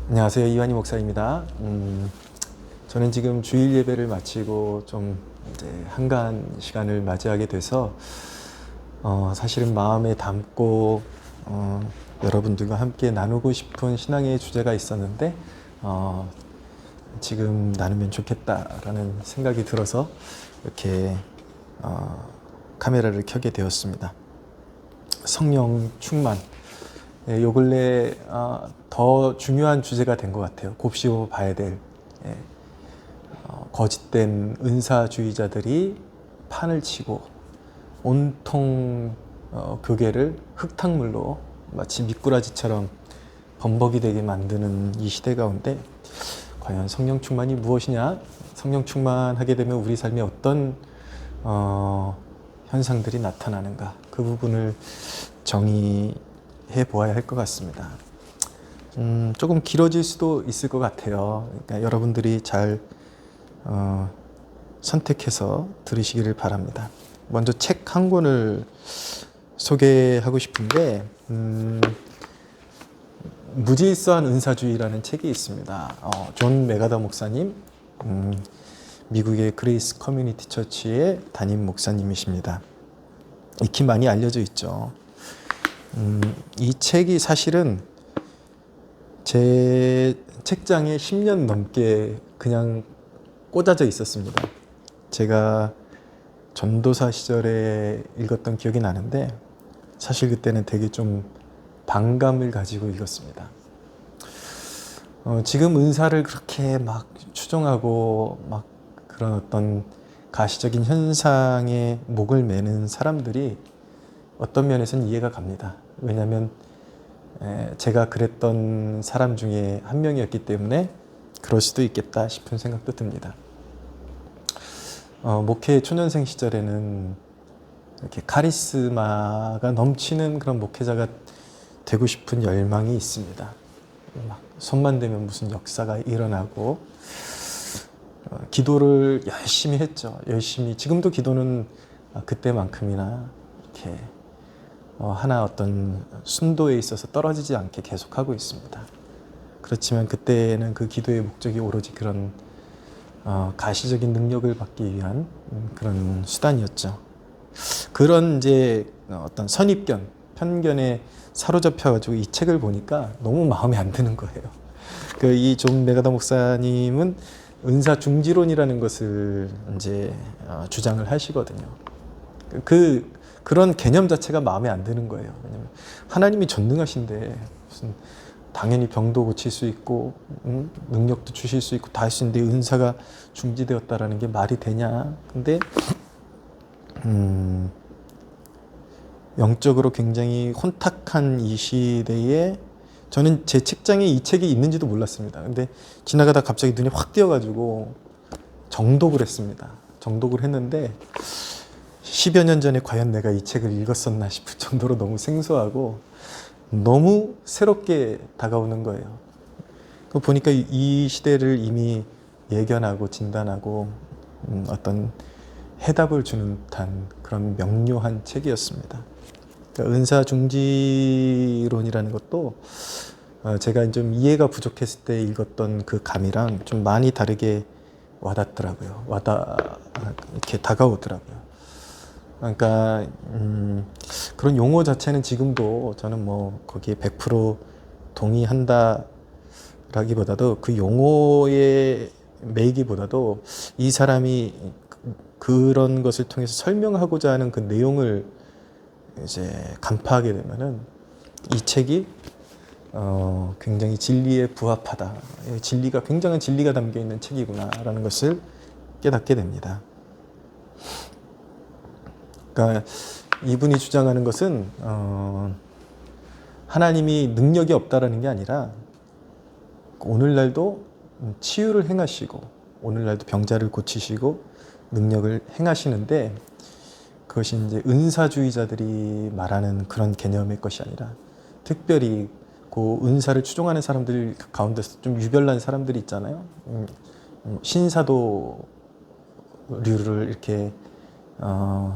안녕하세요. 이완희 목사입니다. 저는 지금 주일 예배를 마치고 좀 이제 한가한 시간을 맞이하게 돼서 사실은 마음에 담고 여러분들과 함께 나누고 싶은 신앙의 주제가 있었는데 지금 나누면 좋겠다라는 생각이 들어서 이렇게 카메라를 켜게 되었습니다. 성령 충만. 요 근래 더 중요한 주제가 된 것 같아요. 곱씹어 봐야 될 거짓된 은사주의자들이 판을 치고 온통 교계를 흙탕물로 마치 미꾸라지처럼 범벅이 되게 만드는 이 시대 가운데 과연 성령 충만이 무엇이냐? 성령 충만하게 되면 우리 삶에 어떤 현상들이 나타나는가? 그 부분을 정의해 보아야 할 것 같습니다. 조금 길어질 수도 있을 것 같아요. 그러니까 여러분들이 잘 선택해서 들으시기를 바랍니다. 먼저 책 한 권을 소개하고 싶은데 무질서한 은사주의라는 책이 있습니다. 존 메가더 목사님, 미국의 그레이스 커뮤니티 처치의 담임 목사님이십니다. 익히 많이 알려져 있죠. 이 책이 사실은 제 책장에 10년 넘게 그냥 꽂아져 있었습니다. 제가 전도사 시절에 읽었던 기억이 나는데 사실 그때는 되게 좀 반감을 가지고 읽었습니다. 지금 은사를 그렇게 막 추종하고 막 그런 어떤 가시적인 현상에 목을 매는 사람들이 어떤 면에서는 이해가 갑니다. 왜냐하면 제가 그랬던 사람 중에 한 명이었기 때문에 그럴 수도 있겠다 싶은 생각도 듭니다. 목회 초년생 시절에는 이렇게 카리스마가 넘치는 그런 목회자가 되고 싶은 열망이 있습니다. 막 손만 대면 무슨 역사가 일어나고 기도를 열심히 했죠. 열심히 지금도 기도는 그때만큼이나 이렇게 하나 어떤 순도에 있어서 떨어지지 않게 계속하고 있습니다. 그렇지만 그때는 그 기도의 목적이 오로지 그런 가시적인 능력을 받기 위한 그런 수단이었죠. 그런 이제 어떤 선입견, 편견에 사로잡혀가지고 이 책을 보니까 너무 마음에 안 드는 거예요. 이 존 메가더 목사님은 은사 중지론이라는 것을 이제 주장을 하시거든요. 그런 개념 자체가 마음에 안 드는 거예요. 왜냐면 하나님이 전능하신데 무슨 당연히 병도 고칠 수 있고 능력도 주실 수 있고 다 할 수 있는데 은사가 중지되었다라는 게 말이 되냐? 근데 영적으로 굉장히 혼탁한 이 시대에 저는 제 책장에 이 책이 있는지도 몰랐습니다. 근데 지나가다 갑자기 눈에 확 띄어가지고 정독을 했습니다. 정독을 했는데 10여 년 전에 과연 내가 이 책을 읽었었나 싶을 정도로 너무 생소하고 너무 새롭게 다가오는 거예요. 보니까 이 시대를 이미 예견하고 진단하고 어떤 해답을 주는 듯한 그런 명료한 책이었습니다. 그러니까 은사 중지론이라는 것도 제가 좀 이해가 부족했을 때 읽었던 그 감이랑 좀 많이 다르게 와닿더라고요. 이렇게 다가오더라고요. 그러니까 그런 용어 자체는 지금도 저는 뭐 거기에 100% 동의한다라기보다도 그 용어에 매이기보다도 이 사람이 그런 것을 통해서 설명하고자 하는 그 내용을 이제 간파하게 되면은 이 책이 굉장히 진리에 부합하다. 진리가 굉장한 진리가 담겨 있는 책이구나라는 것을 깨닫게 됩니다. 그러니까 이분이 주장하는 것은 하나님이 능력이 없다라는 게 아니라 오늘날도 치유를 행하시고 오늘날도 병자를 고치시고 능력을 행하시는데 그것이 이제 은사주의자들이 말하는 그런 개념의 것이 아니라 특별히 그 은사를 추종하는 사람들 가운데서 좀 유별난 사람들이 있잖아요. 신사도류를 이렇게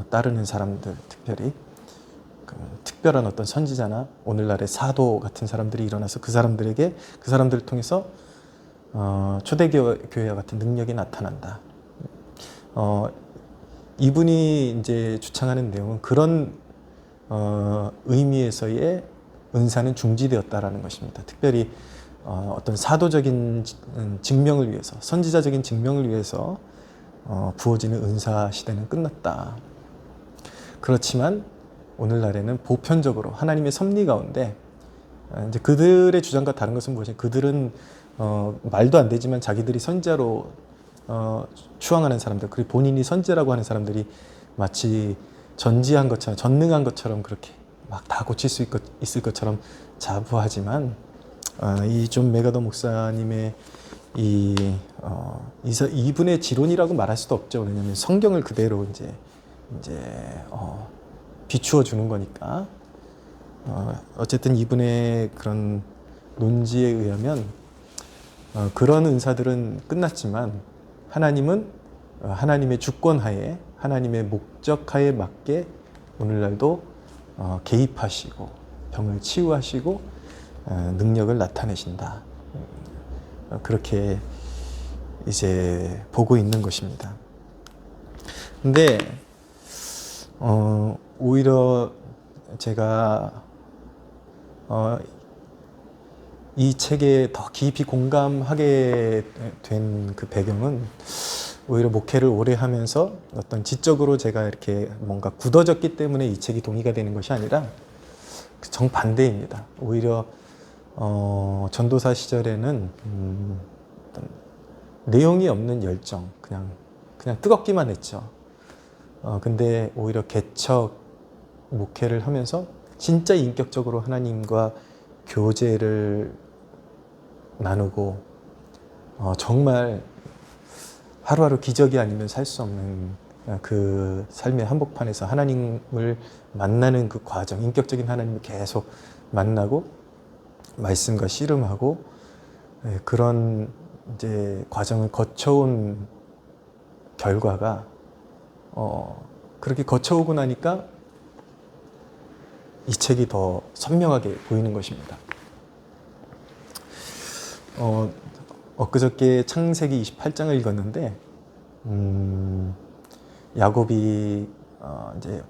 따르는 사람들, 특별히 특별한 어떤 선지자나 오늘날의 사도 같은 사람들이 일어나서 그 사람들을 통해서 초대교회와 같은 능력이 나타난다. 이분이 이제 주창하는 내용은 그런 의미에서의 은사는 중지되었다라는 것입니다. 특별히 어떤 사도적인 증명을 위해서, 선지자적인 증명을 위해서 부어지는 은사 시대는 끝났다. 그렇지만 오늘날에는 보편적으로 하나님의 섭리 가운데 이제 그들의 주장과 다른 것은 무엇이냐? 그들은 말도 안 되지만 자기들이 선지자로 추앙하는 사람들, 그리고 본인이 선지자라고 하는 사람들이 마치 전지한 것처럼, 전능한 것처럼 그렇게 막 다 고칠 수 있을 것처럼 자부하지만 이 존 메가더 목사님의 이분의 지론이라고 말할 수도 없죠. 왜냐하면 성경을 그대로 이제 비추어 주는 거니까. 어쨌든 이분의 그런 논지에 의하면 그런 은사들은 끝났지만 하나님은 하나님의 주권하에, 하나님의 목적하에 맞게 오늘날도 개입하시고 병을 치유하시고 능력을 나타내신다. 그렇게 이제 보고 있는 것입니다. 근데 오히려 제가 이 책에 더 깊이 공감하게 된 그 배경은 오히려 목회를 오래 하면서 어떤 지적으로 제가 이렇게 뭔가 굳어졌기 때문에 이 책이 동의가 되는 것이 아니라 정반대입니다. 오히려 전도사 시절에는 어떤 내용이 없는 열정, 그냥 뜨겁기만 했죠. 근데 오히려 개척 목회를 하면서 진짜 인격적으로 하나님과 교제를 나누고 정말 하루하루 기적이 아니면 살 수 없는 그 삶의 한복판에서 하나님을 만나는 그 과정, 인격적인 하나님을 계속 만나고 말씀과 씨름하고 그런 이제 과정을 거쳐온 결과가 그렇게 거쳐오고 나니까 이 책이 더 선명하게 보이는 것입니다. 엊그저께 창세기 28장을 읽었는데 야곱이 이제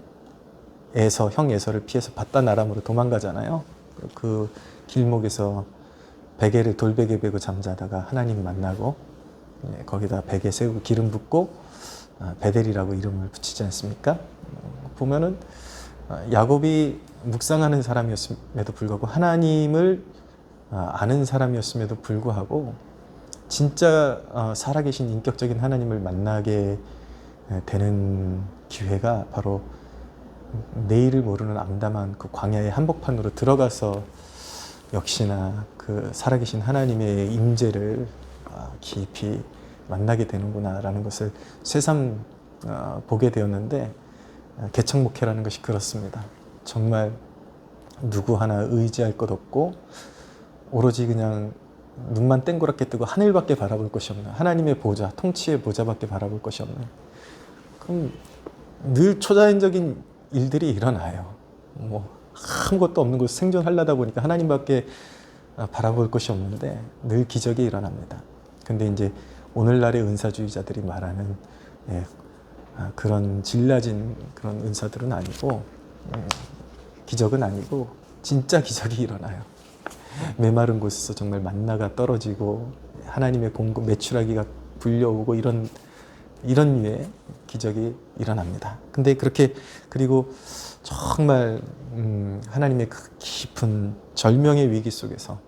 형 에서를 피해서 밧단 아람으로 도망가잖아요. 그 길목에서 베개를 돌베개 베고 잠자다가 하나님 만나고 거기다 베개 세우고 기름 붓고 베델이라고 이름을 붙이지 않습니까? 보면은 야곱이 묵상하는 사람이었음에도 불구하고 하나님을 아는 사람이었음에도 불구하고 진짜 살아계신 인격적인 하나님을 만나게 되는 기회가 바로 내일을 모르는 암담한 그 광야의 한복판으로 들어가서 역시나 그 살아계신 하나님의 임재를 깊이 만나게 되는구나라는 것을 새삼 보게 되었는데 개척 목회라는 것이 그렇습니다. 정말 누구 하나 의지할 것 없고 오로지 그냥 눈만 땡그랗게 뜨고 하늘밖에 바라볼 것이 없는 하나님의 보좌, 통치의 보좌밖에 바라볼 것이 없는, 그럼 늘 초자연적인 일들이 일어나요. 뭐 아무것도 없는 곳에 생존하려다 보니까 하나님밖에 바라볼 것이 없는데 늘 기적이 일어납니다. 근데 이제 오늘날의 은사주의자들이 말하는 그런 질 낮은 그런 은사들은 아니고 기적은 아니고 진짜 기적이 일어나요. 메마른 곳에서 정말 만나가 떨어지고 하나님의 공급, 메추라기가 불려오고 이런 류의 기적이 일어납니다. 근데 그렇게 그리고 정말 하나님의 그 깊은 절명의 위기 속에서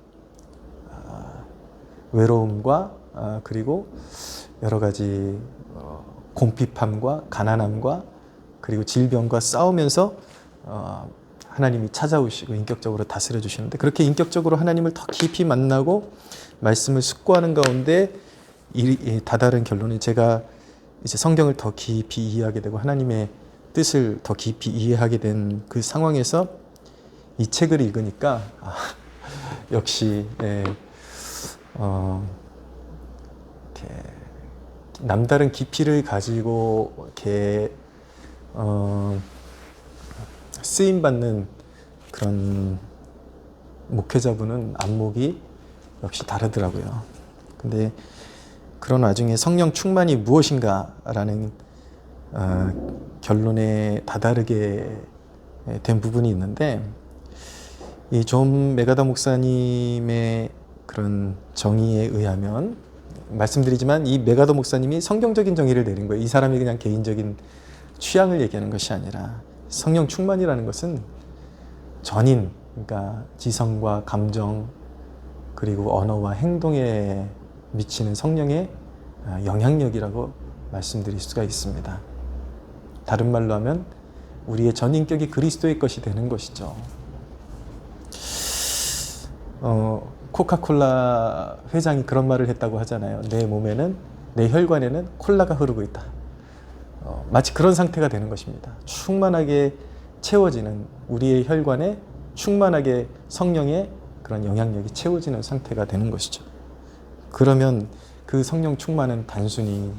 외로움과 그리고 여러 가지 궁핍함과 가난함과 그리고 질병과 싸우면서 하나님이 찾아오시고 인격적으로 다스려 주시는데, 그렇게 인격적으로 하나님을 더 깊이 만나고 말씀을 숙고하는 가운데 다다른 결론은, 제가 이제 성경을 더 깊이 이해하게 되고 하나님의 뜻을 더 깊이 이해하게 된 그 상황에서 이 책을 읽으니까 역시 이렇게 남다른 깊이를 가지고 이렇게 쓰임 받는 그런 목회자분은 안목이 역시 다르더라고요. 근데 그런 와중에 성령 충만이 무엇인가라는 결론에 다다르게 된 부분이 있는데, 이 존 메가더 목사님의 그런 정의에 의하면, 말씀드리지만 이 메가더 목사님이 성경적인 정의를 내린 거예요. 이 사람이 그냥 개인적인 취향을 얘기하는 것이 아니라, 성령 충만이라는 것은 전인, 그러니까 지성과 감정 그리고 언어와 행동에 미치는 성령의 영향력이라고 말씀드릴 수가 있습니다. 다른 말로 하면 우리의 전인격이 그리스도의 것이 되는 것이죠. 코카콜라 회장이 그런 말을 했다고 하잖아요. 내 몸에는, 내 혈관에는 콜라가 흐르고 있다. 마치 그런 상태가 되는 것입니다. 충만하게 채워지는, 우리의 혈관에 충만하게 성령의 그런 영향력이 채워지는 상태가 되는 것이죠. 그러면 그 성령 충만은 단순히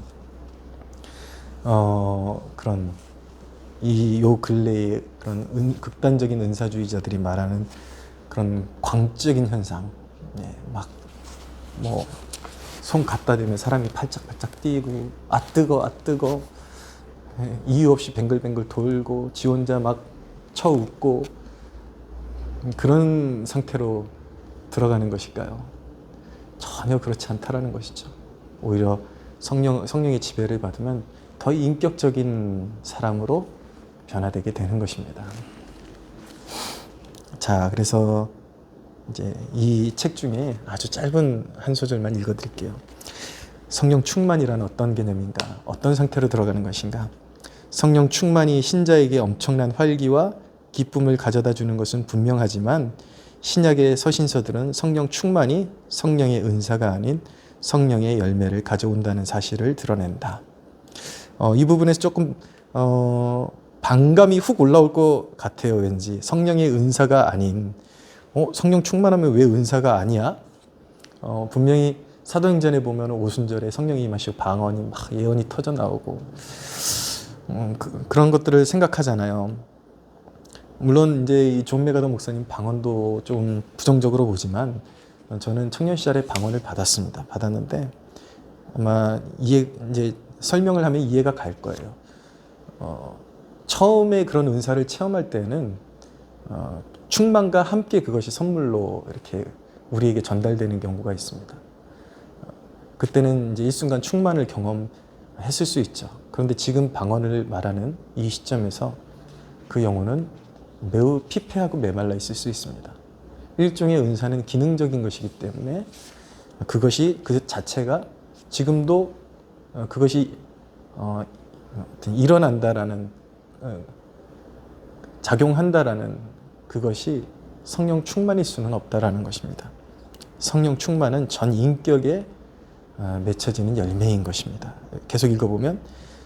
그런 요 근래의 그런 극단적인 은사주의자들이 말하는 그런 광적인 현상, 막 뭐 손 갖다 대면 사람이 팔짝팔짝 뛰고, 아 뜨거 이유 없이 뱅글뱅글 돌고 지 혼자 막 쳐 웃고 그런 상태로 들어가는 것일까요? 전혀 그렇지 않다라는 것이죠. 오히려 성령의 지배를 받으면 더 인격적인 사람으로 변화되게 되는 것입니다. 자, 그래서 이제 이 책 중에 아주 짧은 한 소절만 읽어드릴게요. 성령 충만이란 어떤 개념인가? 어떤 상태로 들어가는 것인가? 성령 충만이 신자에게 엄청난 활기와 기쁨을 가져다 주는 것은 분명하지만, 신약의 서신서들은 성령 충만이 성령의 은사가 아닌 성령의 열매를 가져온다는 사실을 드러낸다. 이 부분에서 조금 반감이 훅 올라올 것 같아요. 왠지 성령의 은사가 아닌, 성령 충만하면 왜 은사가 아니야? 분명히 사도행전에 보면 오순절에 성령이 임하시고 방언이 막 예언이 터져 나오고 그런 것들을 생각하잖아요. 물론 이제 이 존 메가더 목사님 방언도 좀 부정적으로 보지만, 저는 청년 시절에 방언을 받았는데 아마 이제 설명을 하면 이해가 갈 거예요. 처음에 그런 은사를 체험할 때는 충만과 함께 그것이 선물로 이렇게 우리에게 전달되는 경우가 있습니다. 그때는 이제 일순간 충만을 경험했을 수 있죠. 그런데 지금 방언을 말하는 이 시점에서 그 영혼은 매우 피폐하고 메말라 있을 수 있습니다. 일종의 은사는 기능적인 것이기 때문에 그것이 그 자체가 지금도 그것이 일어난다라는, 작용한다라는 그것이 성령 충만일 수는 없다라는 것입니다. 성령 충만은 전 인격에 맺혀지는 열매인 것입니다. 계속 읽어보면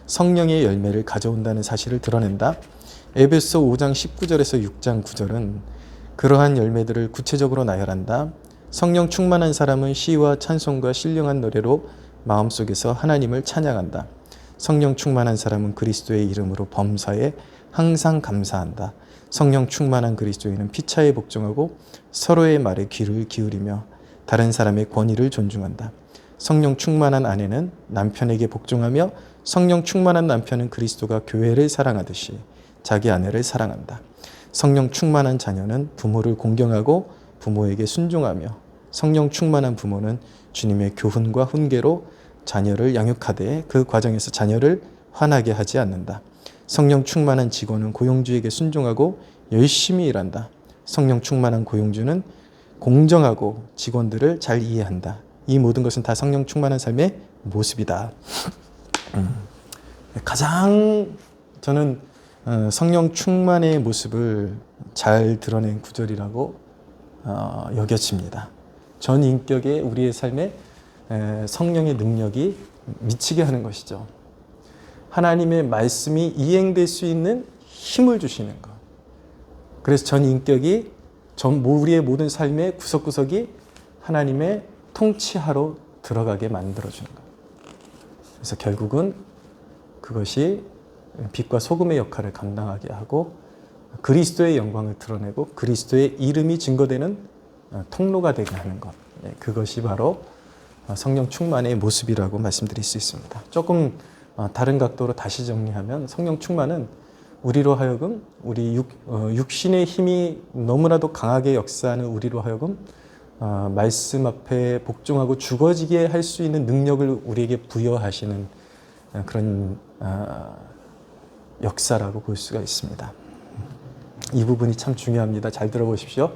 성령의 열매를 가져온다는 사실을 드러낸다. 에베소 5장 19절에서 6장 9절은 그러한 열매들을 구체적으로 나열한다. 성령 충만한 사람은 시와 찬송과 신령한 노래로 마음속에서 하나님을 찬양한다. 성령 충만한 사람은 그리스도의 이름으로 범사에 항상 감사한다. 성령 충만한 그리스도인은 피차에 복종하고 서로의 말에 귀를 기울이며 다른 사람의 권위를 존중한다. 성령 충만한 아내는 남편에게 복종하며 성령 충만한 남편은 그리스도가 교회를 사랑하듯이 자기 아내를 사랑한다. 성령 충만한 자녀는 부모를 공경하고 부모에게 순종하며 성령 충만한 부모는 주님의 교훈과 훈계로 자녀를 양육하되 그 과정에서 자녀를 화나게 하지 않는다. 성령 충만한 직원은 고용주에게 순종하고 열심히 일한다. 성령 충만한 고용주는 공정하고 직원들을 잘 이해한다. 이 모든 것은 다 성령 충만한 삶의 모습이다. 가장 저는 성령 충만의 모습을 잘 드러낸 구절이라고 여겨집니다. 전 인격에 우리의 삶에 성령의 능력이 미치게 하는 것이죠. 하나님의 말씀이 이행될 수 있는 힘을 주시는 것. 그래서 전 인격이 우리의 모든 삶의 구석구석이 하나님의 통치하로 들어가게 만들어주는 것. 그래서 결국은 그것이 빛과 소금의 역할을 감당하게 하고 그리스도의 영광을 드러내고 그리스도의 이름이 증거되는 통로가 되게 하는 것. 그것이 바로 성령 충만의 모습이라고 말씀드릴 수 있습니다. 조금 다른 각도로 다시 정리하면 성령 충만은 우리로 하여금 우리 육신의 힘이 너무나도 강하게 역사하는 우리로 하여금 말씀 앞에 복종하고 죽어지게 할 수 있는 능력을 우리에게 부여하시는 그런 역사라고 볼 수가 있습니다. 이 부분이 참 중요합니다. 잘 들어보십시오.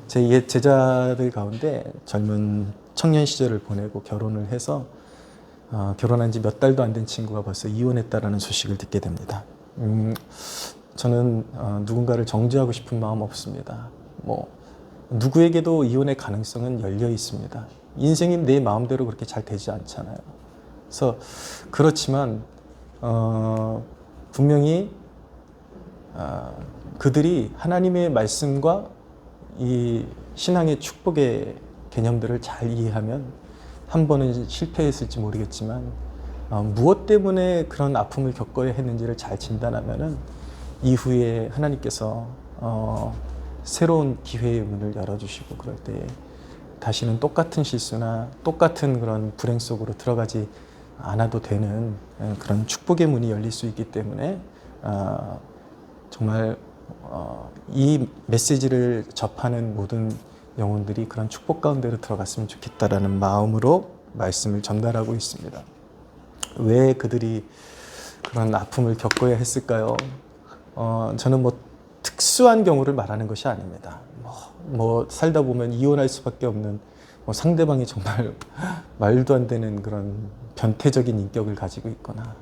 제 옛 제자들 가운데 젊은 청년 시절을 보내고 결혼을 해서 결혼한 지 몇 달도 안 된 친구가 벌써 이혼했다라는 소식을 듣게 됩니다. 저는 누군가를 정죄하고 싶은 마음 없습니다. 누구에게도 이혼의 가능성은 열려 있습니다. 인생이 내 마음대로 그렇게 잘 되지 않잖아요. 그래서 그렇지만 분명히 그들이 하나님의 말씀과 이 신앙의 축복의 개념들을 잘 이해하면 한 번은 실패했을지 모르겠지만 무엇 때문에 그런 아픔을 겪어야 했는지를 잘 진단하면은 이후에 하나님께서 새로운 기회의 문을 열어주시고 그럴 때 다시는 똑같은 실수나 똑같은 그런 불행 속으로 들어가지 않아도 되는 그런 축복의 문이 열릴 수 있기 때문에 정말 이 메시지를 접하는 모든 영혼들이 그런 축복 가운데로 들어갔으면 좋겠다라는 마음으로 말씀을 전달하고 있습니다. 왜 그들이 그런 아픔을 겪어야 했을까요? 저는 특수한 경우를 말하는 것이 아닙니다. 살다 보면 이혼할 수밖에 없는 상대방이 정말 말도 안 되는 그런 변태적인 인격을 가지고 있거나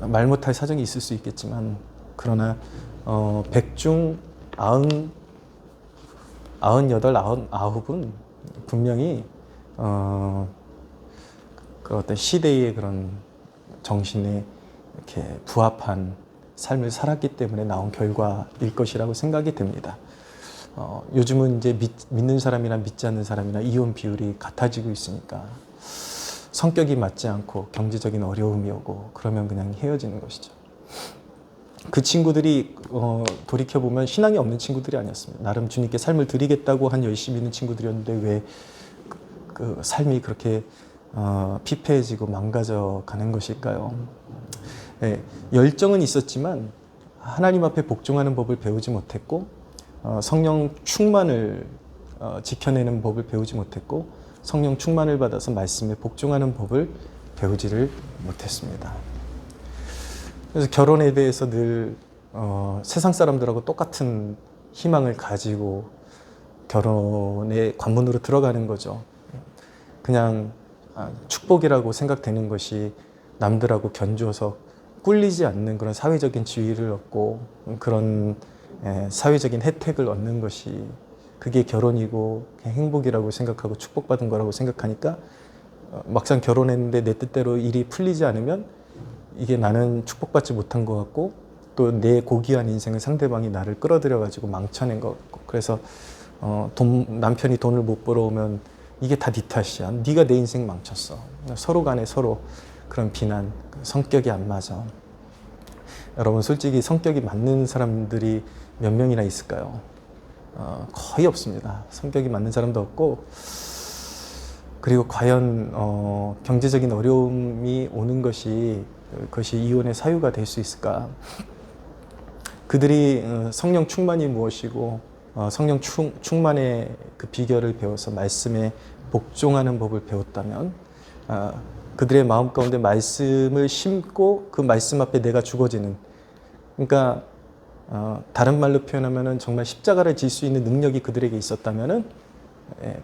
말 못할 사정이 있을 수 있겠지만 그러나 100중 98, 99은 분명히 그 어떤 시대의 그런 정신에 이렇게 부합한 삶을 살았기 때문에 나온 결과일 것이라고 생각이 됩니다. 요즘은 이제 믿는 사람이나 믿지 않는 사람이나 이혼 비율이 같아지고 있으니까 성격이 맞지 않고 경제적인 어려움이 오고 그러면 그냥 헤어지는 것이죠. 그 친구들이 돌이켜보면 신앙이 없는 친구들이 아니었습니다. 나름 주님께 삶을 드리겠다고 한 열심히 있는 친구들이었는데 왜 그 삶이 그렇게 피폐해지고 망가져 가는 것일까요? 네, 열정은 있었지만 하나님 앞에 복종하는 법을 배우지 못했고 성령 충만을 지켜내는 법을 배우지 못했고 성령 충만을 받아서 말씀에 복종하는 법을 배우지를 못했습니다. 그래서 결혼에 대해서 늘 세상 사람들하고 똑같은 희망을 가지고 결혼의 관문으로 들어가는 거죠. 그냥 축복이라고 생각되는 것이 남들하고 견주어서 꿀리지 않는 그런 사회적인 지위를 얻고 그런 사회적인 혜택을 얻는 것이 그게 결혼이고 행복이라고 생각하고 축복받은 거라고 생각하니까 막상 결혼했는데 내 뜻대로 일이 풀리지 않으면 이게 나는 축복받지 못한 것 같고 또 내 고귀한 인생을 상대방이 나를 끌어들여 가지고 망쳐낸 것 같고 그래서 남편이 돈을 못 벌어오면 이게 다 네 탓이야. 네가 내 인생 망쳤어. 서로 간에 서로 그런 비난, 성격이 안 맞아. 여러분 솔직히 성격이 맞는 사람들이 몇 명이나 있을까요? 거의 없습니다. 성격이 맞는 사람도 없고 그리고 과연 경제적인 어려움이 오는 그것이 이혼의 사유가 될 수 있을까? 그들이 성령 충만이 무엇이고 성령 충만의 그 비결을 배워서 말씀에 복종하는 법을 배웠다면 그들의 마음 가운데 말씀을 심고 그 말씀 앞에 내가 죽어지는 그러니까 다른 말로 표현하면 정말 십자가를 질 수 있는 능력이 그들에게 있었다면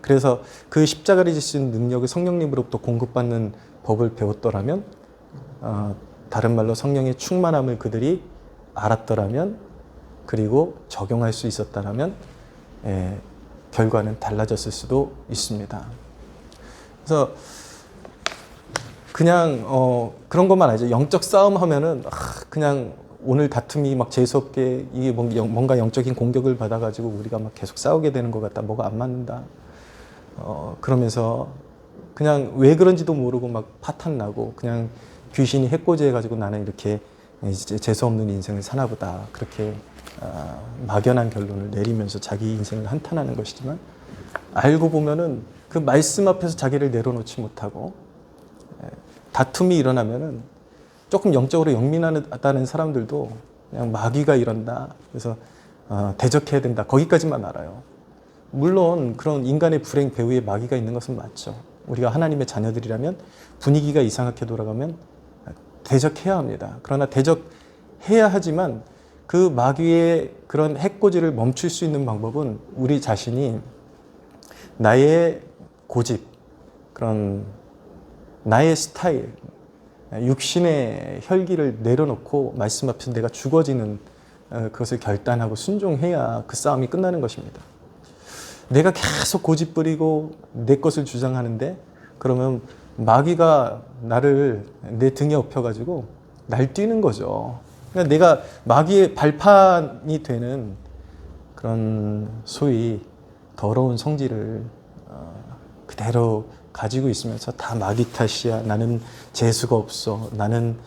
그래서 그 십자가를 질 수 있는 능력을 성령님으로부터 공급받는 법을 배웠더라면 다른 말로 성령의 충만함을 그들이 알았더라면 그리고 적용할 수 있었다면 결과는 달라졌을 수도 있습니다. 그래서 그냥 그런 것만 알죠. 영적 싸움 하면은 그냥 오늘 다툼이 막 재수없게 이게 뭔가 영적인 공격을 받아가지고 우리가 막 계속 싸우게 되는 것 같다. 뭐가 안 맞는다. 그러면서 그냥 왜 그런지도 모르고 막 파탄 나고 그냥 귀신이 해코지해가지고 나는 이렇게 이제 재수 없는 인생을 사나 보다 그렇게 막연한 결론을 내리면서 자기 인생을 한탄하는 것이지만, 알고 보면은 그 말씀 앞에서 자기를 내려놓지 못하고 다툼이 일어나면은 조금 영적으로 영민하다는 사람들도 그냥 마귀가 이런다, 그래서 대적해야 된다, 거기까지만 알아요. 물론 그런 인간의 불행 배후에 마귀가 있는 것은 맞죠. 우리가 하나님의 자녀들이라면 분위기가 이상하게 돌아가면 대적해야 합니다. 그러나 대적해야 하지만 그 마귀의 그런 해코지를 멈출 수 있는 방법은 우리 자신이 나의 고집, 그런 나의 스타일, 육신의 혈기를 내려놓고 말씀 앞에서 내가 죽어지는 그것을 결단하고 순종해야 그 싸움이 끝나는 것입니다. 내가 계속 고집 부리고 내 것을 주장하는데, 그러면 마귀가 나를 내 등에 업혀가지고 날뛰는 거죠. 그러니까 내가 마귀의 발판이 되는 그런 소위 더러운 성질을 그대로 가지고 있으면서 다 마귀 탓이야, 나는 재수가 없어, 나는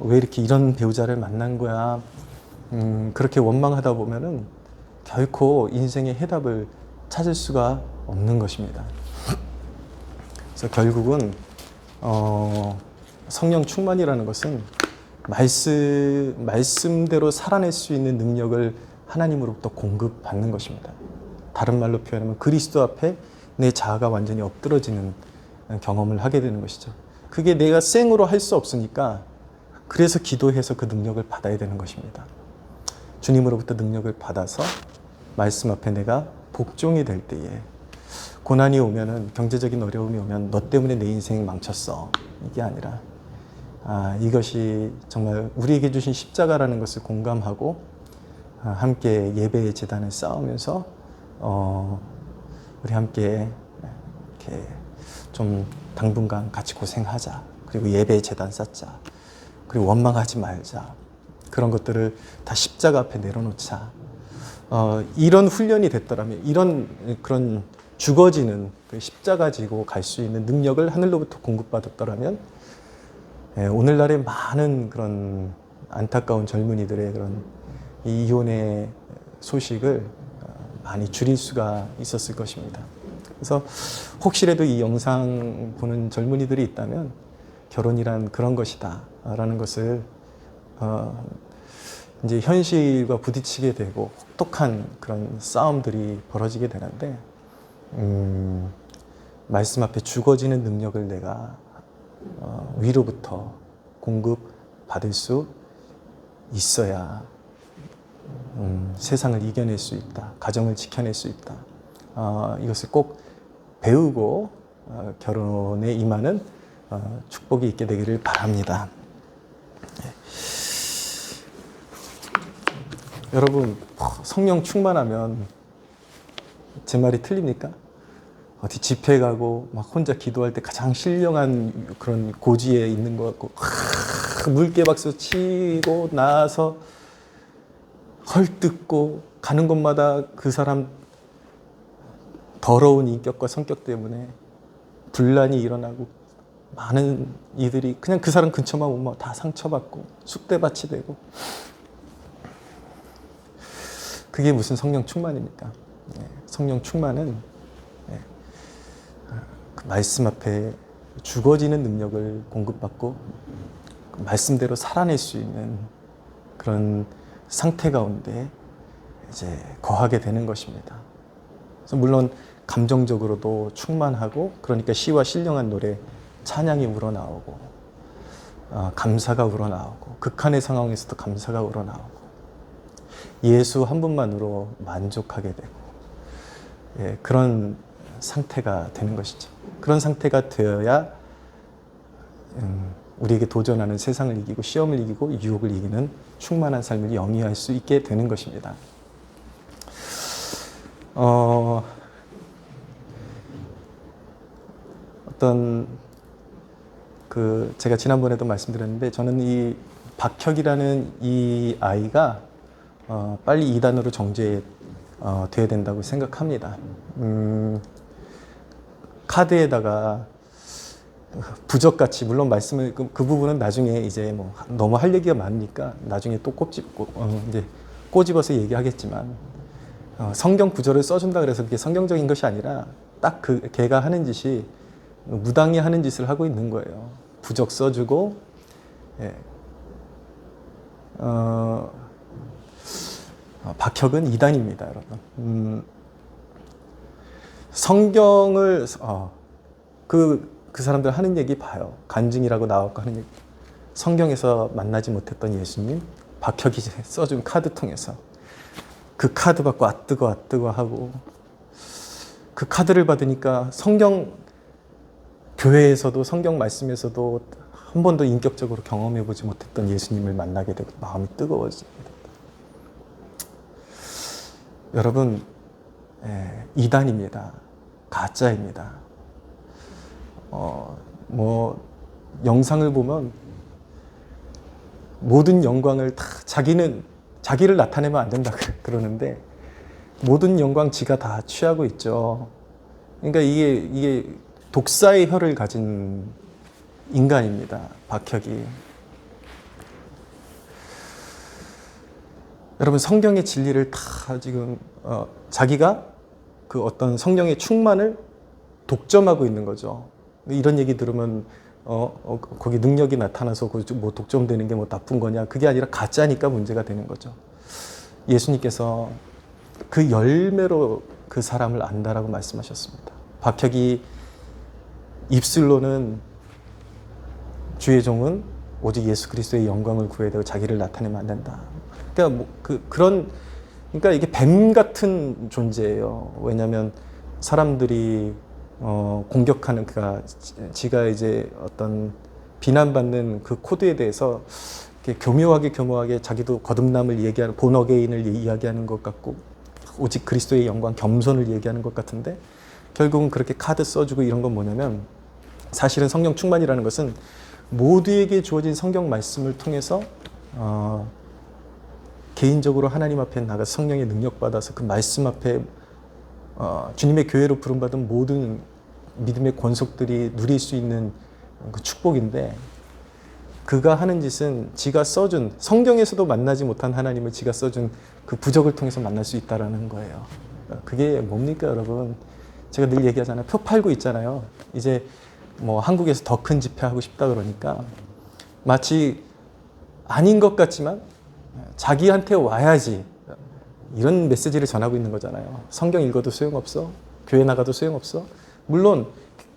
왜 이렇게 이런 배우자를 만난 거야, 그렇게 원망하다 보면은 결코 인생의 해답을 찾을 수가 없는 것입니다. 그래서 결국은 성령 충만이라는 것은 말씀대로 살아낼 수 있는 능력을 하나님으로부터 공급받는 것입니다. 다른 말로 표현하면 그리스도 앞에 내 자아가 완전히 엎드러지는 경험을 하게 되는 것이죠. 그게 내가 생으로 할 수 없으니까, 그래서 기도해서 그 능력을 받아야 되는 것입니다. 주님으로부터 능력을 받아서 말씀 앞에 내가 복종이 될 때에, 고난이 오면은, 경제적인 어려움이 오면 너 때문에 내 인생이 망쳤어, 이게 아니라 이것이 정말 우리에게 주신 십자가라는 것을 공감하고 함께 예배의 제단을 쌓으면서 우리 함께 이렇게 좀 당분간 같이 고생하자, 그리고 예배의 제단 쌓자, 그리고 원망하지 말자, 그런 것들을 다 십자가 앞에 내려놓자, 이런 훈련이 됐더라면, 이런 그런 죽어지는 그 십자가 지고 갈 수 있는 능력을 하늘로부터 공급받았더라면, 오늘날의 많은 그런 안타까운 젊은이들의 그런 이혼의 소식을 많이 줄일 수가 있었을 것입니다. 그래서 혹시라도 이 영상 보는 젊은이들이 있다면, 결혼이란 그런 것이다 라는 것을 이제 현실과 부딪히게 되고 혹독한 그런 싸움들이 벌어지게 되는데, 말씀 앞에 죽어지는 능력을 내가 위로부터 공급받을 수 있어야 세상을 이겨낼 수 있다, 가정을 지켜낼 수 있다. 이것을 꼭 배우고 결혼에 임하는 축복이 있게 되기를 바랍니다. 여러분, 성령 충만하면 제 말이 틀립니까? 어디 집회 가고 막 혼자 기도할 때 가장 신령한 그런 고지에 있는 것 같고 물개박수 치고 나서 헐뜯고 가는 곳마다 그 사람 더러운 인격과 성격 때문에 분란이 일어나고, 많은 이들이 그냥 그 사람 근처만 오면 다 상처받고 쑥대밭이 되고, 그게 무슨 성령 충만입니까? 성령 충만은 그 말씀 앞에 죽어지는 능력을 공급받고 그 말씀대로 살아낼 수 있는 그런 상태 가운데 이제 거하게 되는 것입니다. 그래서 물론 감정적으로도 충만하고, 그러니까 시와 신령한 노래, 찬양이 우러나오고, 감사가 우러나오고, 극한의 상황에서도 감사가 우러나오고, 예수 한 분만으로 만족하게 되고, 그런 상태가 되는 것이죠. 그런 상태가 되어야 우리에게 도전하는 세상을 이기고 시험을 이기고 유혹을 이기는 충만한 삶을 영위할 수 있게 되는 것입니다. 제가 지난번에도 말씀드렸는데, 저는 이 박혁이라는 이 아이가 빨리 이단으로 정죄돼야 된다고 생각합니다. 카드에다가 부적같이, 물론 말씀을 그 부분은 나중에 이제 뭐 너무 할 얘기가 많으니까 나중에 또 이제 꼬집어서 얘기하겠지만, 성경 구절을 써준다 그래서 그게 성경적인 것이 아니라 딱 걔가 하는 짓이 무당이 하는 짓을 하고 있는 거예요. 부적 써주고, 예. 박혁은 이단입니다, 여러분. 성경을 그 사람들 하는 얘기 봐요. 간증이라고 나왔고 하는 얘기. 성경에서 만나지 못했던 예수님, 박혁이 써준 카드 통해서 그 카드 받고 아뜨거 하고, 그 카드를 받으니까 교회에서도 성경 말씀에서도 한 번도 인격적으로 경험해보지 못했던 예수님을 만나게 되고 마음이 뜨거워집니다. 여러분, 이단입니다. 가짜입니다. 영상을 보면 모든 영광을 다 자기를 나타내면 안 된다 그러는데, 모든 영광 지가 다 취하고 있죠. 그러니까 이게 독사의 혀를 가진 인간입니다, 박혁이. 여러분, 성경의 진리를 다 지금 자기가 그 어떤 성령의 충만을 독점하고 있는 거죠. 이런 얘기 들으면 거기 능력이 나타나서 뭐 독점되는 게 뭐 나쁜 거냐? 그게 아니라 가짜니까 문제가 되는 거죠. 예수님께서 그 열매로 그 사람을 안다라고 말씀하셨습니다. 박혁이 입술로는 주의 종은 오직 예수 그리스도의 영광을 구해야 되고 자기를 나타내면 안 된다. 그러니까 그러니까 이게 뱀 같은 존재예요. 왜냐하면 사람들이 공격하는, 그가 지가 이제 어떤 비난받는 그 코드에 대해서 교묘하게 자기도 거듭남을 얘기하는, 본어게인을 이야기하는 것 같고, 오직 그리스도의 영광, 겸손을 얘기하는 것 같은데, 결국은 그렇게 카드 써주고 이런 건 뭐냐면, 사실은 성령 충만이라는 것은 모두에게 주어진 성경 말씀을 통해서 개인적으로 하나님 앞에 나가서 성령의 능력 받아서 그 말씀 앞에 주님의 교회로 부름받은 모든 믿음의 권속들이 누릴 수 있는 그 축복인데, 그가 하는 짓은 지가 써준, 성경에서도 만나지 못한 하나님을 지가 써준 그 부적을 통해서 만날 수 있다는 거예요. 그게 뭡니까, 여러분? 제가 늘 얘기하잖아요. 표 팔고 있잖아요. 이제 뭐 한국에서 더 큰 집회하고 싶다 그러니까 마치 아닌 것 같지만 자기한테 와야지, 이런 메시지를 전하고 있는 거잖아요. 성경 읽어도 소용없어. 교회 나가도 소용없어. 물론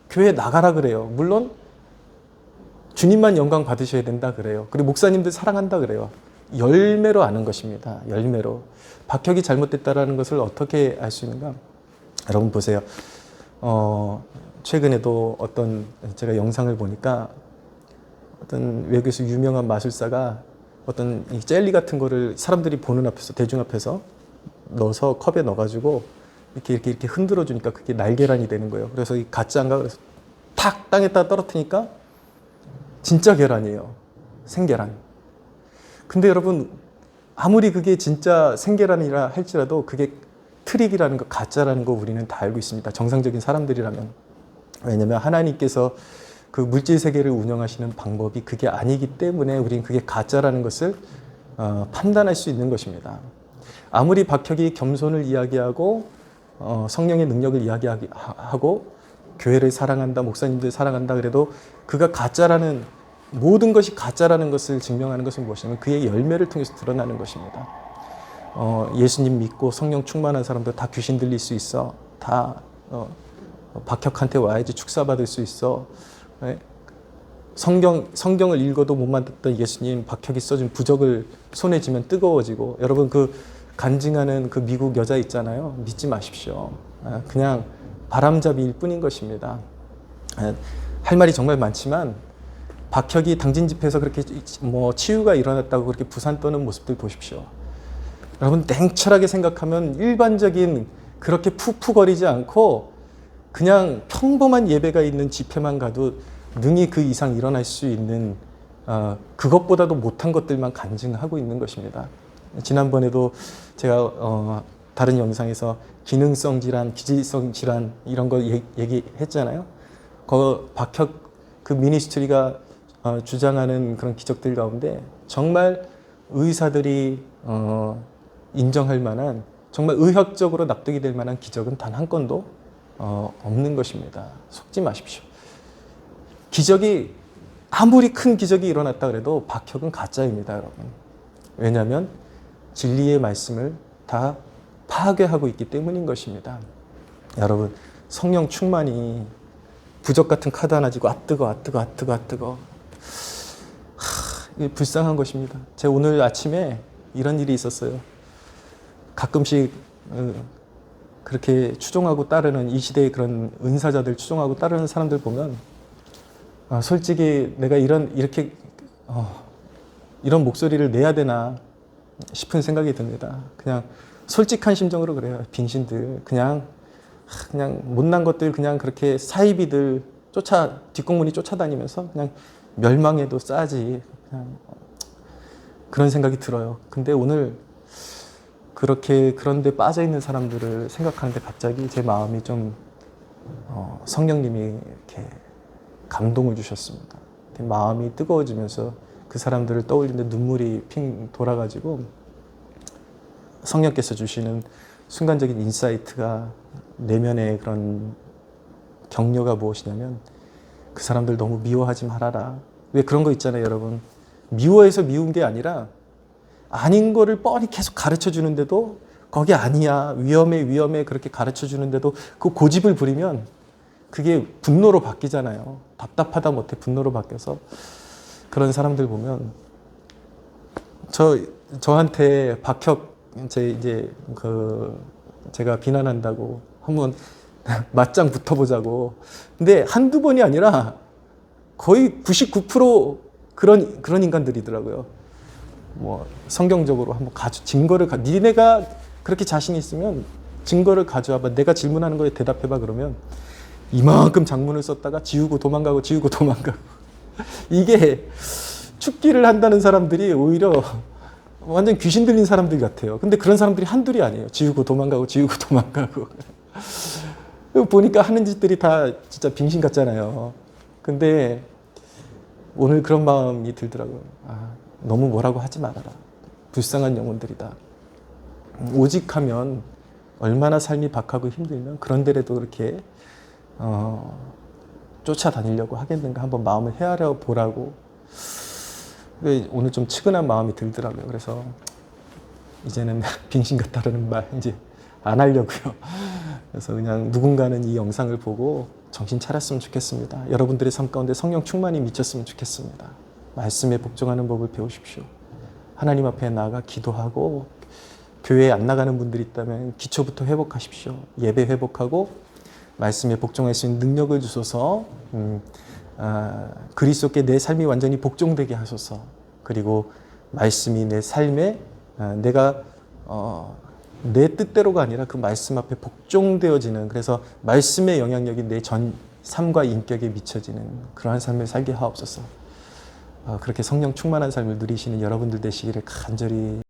교회 나가라 그래요. 물론 주님만 영광 받으셔야 된다 그래요. 그리고 목사님들 사랑한다 그래요. 열매로 아는 것입니다. 열매로. 박혁이 잘못됐다라는 것을 어떻게 알 수 있는가? 여러분 보세요. 최근에도 제가 영상을 보니까 어떤 외국에서 유명한 마술사가 어떤 이 젤리 같은 거를 사람들이 보는 앞에서, 대중 앞에서 넣어서 컵에 넣어가지고 이렇게 흔들어 주니까 그게 날계란이 되는 거예요. 그래서 이 가짜인가 그래서 탁 땅에다 떨어뜨리니까 진짜 계란이에요. 생계란. 근데 여러분, 아무리 그게 진짜 생계란이라 할지라도 그게 트릭이라는 거, 가짜라는 거 우리는 다 알고 있습니다. 정상적인 사람들이라면. 왜냐면 하나님께서 그 물질 세계를 운영하시는 방법이 그게 아니기 때문에 우리는 그게 가짜라는 것을 판단할 수 있는 것입니다. 아무리 박혁이 겸손을 이야기하고 성령의 능력을 이야기하고 교회를 사랑한다, 목사님들 사랑한다 그래도 그가 가짜라는, 모든 것이 가짜라는 것을 증명하는 것은 무엇이냐면 그의 열매를 통해서 드러나는 것입니다. 예수님 믿고 성령 충만한 사람들 다 귀신 들릴 수 있어. 다 박혁한테 와야지 축사받을 수 있어. 성경을 읽어도 못 만났던 예수님, 박혁이 써준 부적을 손에 쥐면 뜨거워지고, 여러분 그 간증하는 그 미국 여자 있잖아요. 믿지 마십시오. 그냥 바람잡이일 뿐인 것입니다. 할 말이 정말 많지만 박혁이 당진 집회에서 그렇게 뭐 치유가 일어났다고 그렇게 부산 떠는 모습들 보십시오. 여러분 냉철하게 생각하면 일반적인 그렇게 푸푸거리지 않고 그냥 평범한 예배가 있는 집회만 가도 능히 그 이상 일어날 수 있는 그것보다도 못한 것들만 간증하고 있는 것입니다. 지난번에도 제가 다른 영상에서 기능성 질환, 기질성 질환 이런 거 얘기했잖아요. 박혁 그 미니스트리가 주장하는 그런 기적들 가운데 정말 의사들이 인정할 만한 정말 의학적으로 납득이 될 만한 기적은 단 한 건도 없는 것입니다. 속지 마십시오. 기적이 아무리 큰 기적이 일어났다 그래도 박혁은 가짜입니다, 여러분. 왜냐하면 진리의 말씀을 다 파괴하고 있기 때문인 것입니다. 여러분, 성령 충만이 부적 같은 카드 하나 쥐고 뜨거. 이게 불쌍한 것입니다. 제가 오늘 아침에 이런 일이 있었어요. 가끔씩 그렇게 추종하고 따르는 이 시대의 그런 은사자들 추종하고 따르는 사람들 보면 솔직히 내가 이렇게 이런 목소리를 내야 되나 싶은 생각이 듭니다. 그냥 솔직한 심정으로 그래요. 빙신들 그냥 못난 것들 그냥 그렇게 사이비들 뒷공문이 쫓아다니면서 그냥 멸망해도 싸지. 그냥 그런 생각이 들어요. 근데 오늘 그렇게 그런데 빠져 있는 사람들을 생각하는데 갑자기 제 마음이 좀 성령님이 이렇게 감동을 주셨습니다. 마음이 뜨거워지면서 그 사람들을 떠올리는데 눈물이 핑 돌아가지고 성령께서 주시는 순간적인 인사이트가 내면의 그런 격려가 무엇이냐면 그 사람들 너무 미워하지 말아라. 왜 그런 거 있잖아요, 여러분. 미워해서 미운 게 아니라 아닌 거를 뻔히 계속 가르쳐 주는데도 거기 아니야, 위험해 그렇게 가르쳐 주는데도 그 고집을 부리면 그게 분노로 바뀌잖아요. 답답하다 못해 분노로 바뀌어서 그런 사람들 보면 저한테 박혁 제가 비난한다고 한번 맞짱 붙어보자고. 근데 한두 번이 아니라 거의 99% 그런 인간들이더라고요. 뭐 성경적으로 한번 니네가 그렇게 자신 있으면 증거를 가져와봐. 내가 질문하는 거에 대답해봐. 그러면 이만큼 장문을 썼다가 지우고 도망가고 이게 축기를 한다는 사람들이 오히려 완전 귀신 들린 사람들 같아요. 근데 그런 사람들이 한둘이 아니에요. 지우고 도망가고 보니까 하는 짓들이 다 진짜 빙신 같잖아요. 근데 오늘 그런 마음이 들더라고요. 너무 뭐라고 하지 말아라. 불쌍한 영혼들이다. 오직 하면 얼마나 삶이 박하고 힘들면 그런데라도 그렇게 쫓아다니려고 하겠는가 한번 마음을 헤아려 보라고. 오늘 좀 측은한 마음이 들더라고요. 그래서 이제는 빙신 같다라는 말 이제 안 하려고요. 그래서 그냥 누군가는 이 영상을 보고 정신 차렸으면 좋겠습니다. 여러분들의 삶 가운데 성령 충만이 미쳤으면 좋겠습니다. 말씀에 복종하는 법을 배우십시오. 하나님 앞에 나아가 기도하고 교회에 안 나가는 분들이 있다면 기초부터 회복하십시오. 예배 회복하고 말씀에 복종할 수 있는 능력을 주소서. 그리스도께 내 삶이 완전히 복종되게 하소서. 그리고 말씀이 내 삶에 내가 내 뜻대로가 아니라 그 말씀 앞에 복종되어지는, 그래서 말씀의 영향력이 내 전 삶과 인격에 미쳐지는 그러한 삶을 살게 하옵소서. 그렇게 성령 충만한 삶을 누리시는 여러분들 되시기를 간절히